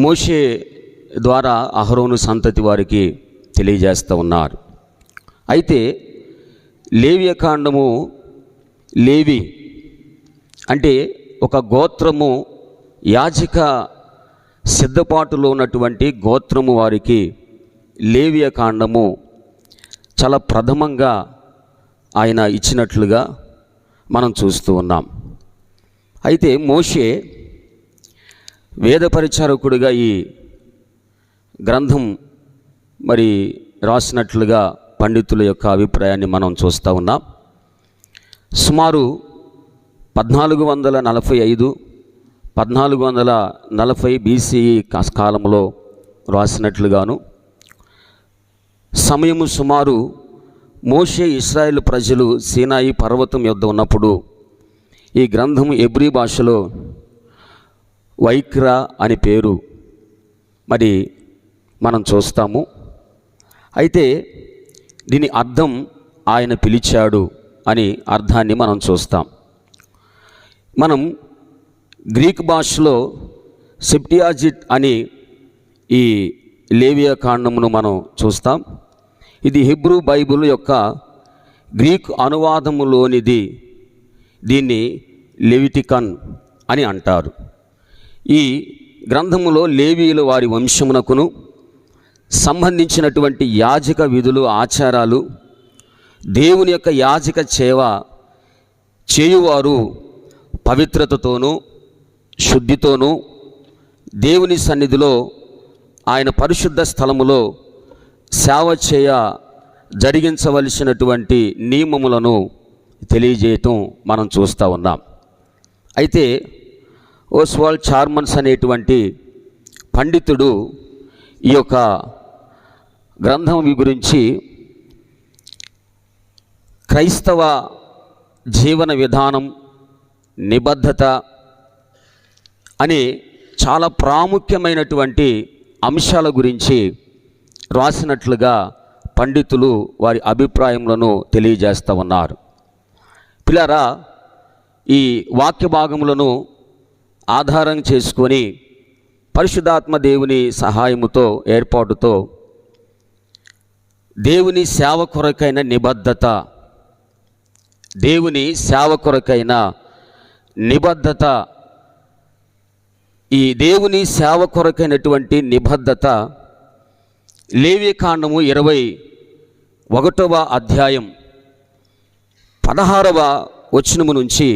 మోషే ద్వారా అహరోను సంతతి వారికి తెలియజేస్తూ ఉన్నారు. అయితే లేవియకాండము, లేవి అంటే ఒక గోత్రము, యాజక సిద్ధపాటులో ఉన్నటువంటి గోత్రము వారికి లేవియకాండము చాలా ప్రథమంగా ఆయన ఇచ్చినట్లుగా మనం చూస్తూ ఉన్నాం. అయితే మోషే వేద పరిచారకుడిగా ఈ గ్రంథం మరి రాసినట్లుగా పండితుల యొక్క అభిప్రాయాన్ని మనం చూస్తూ ఉన్నాం. సుమారు 1440 BCE కాలంలో రాసినట్లుగాను, సమయము సుమారు మోషే ఇశ్రాయేలు ప్రజలు సీనాయి పర్వతం యొద్ద ఉన్నప్పుడు ఈ గ్రంథం హెబ్రీ భాషలో వైక్రా అని పేరు మరి మనం చూస్తాము. అయితే దీని అర్థం ఆయన పిలిచాడు అని అర్థాన్ని మనం చూస్తాం. మనం గ్రీక్ భాషలో సెప్టియాజిట్ అని ఈ లేవియకాండమును మనం చూస్తాం. ఇది హెబ్రూ బైబిల్ యొక్క గ్రీక్ అనువాదములోనిది. దీన్ని లెవిటికన్ అని అంటారు. ఈ గ్రంథములో లేవీయుల వారి వంశమునకును సంబంధించినటువంటి యాజక విధులు, ఆచారాలు, దేవుని యొక్క యాజక సేవ చేయువారు పవిత్రతతోనూ శుద్ధితోనూ దేవుని సన్నిధిలో ఆయన పరిశుద్ధ స్థలములో సేవ చేయ జరిగించవలసినటువంటి నియమములను తెలియజేయటం మనం చూస్తూ ఉన్నాం. అయితే ఓస్వాల్డ్ చార్మన్స్ అనేటువంటి పండితుడు ఈ యొక్క గ్రంథం గురించి క్రైస్తవ జీవన విధానం, నిబద్ధత అనే చాలా ప్రాముఖ్యమైనటువంటి అంశాల గురించి రాసినట్లుగా పండితులు వారి అభిప్రాయములను తెలియజేస్తూ ఉన్నారు. పిల్లరా, ఈ వాక్య భాగములను ఆధారం చేసుకొని పరిశుద్ధాత్మ దేవుని సహాయముతో, ఏర్పాటుతో దేవుని సేవ కొరకైన నిబద్ధత, దేవుని సేవ కొరకైన నిబద్ధత, ఈ దేవుని సేవ కొరకైనటువంటి నిబద్ధత లేవియకాండము 21వ అధ్యాయం 16వ వచనము నుంచి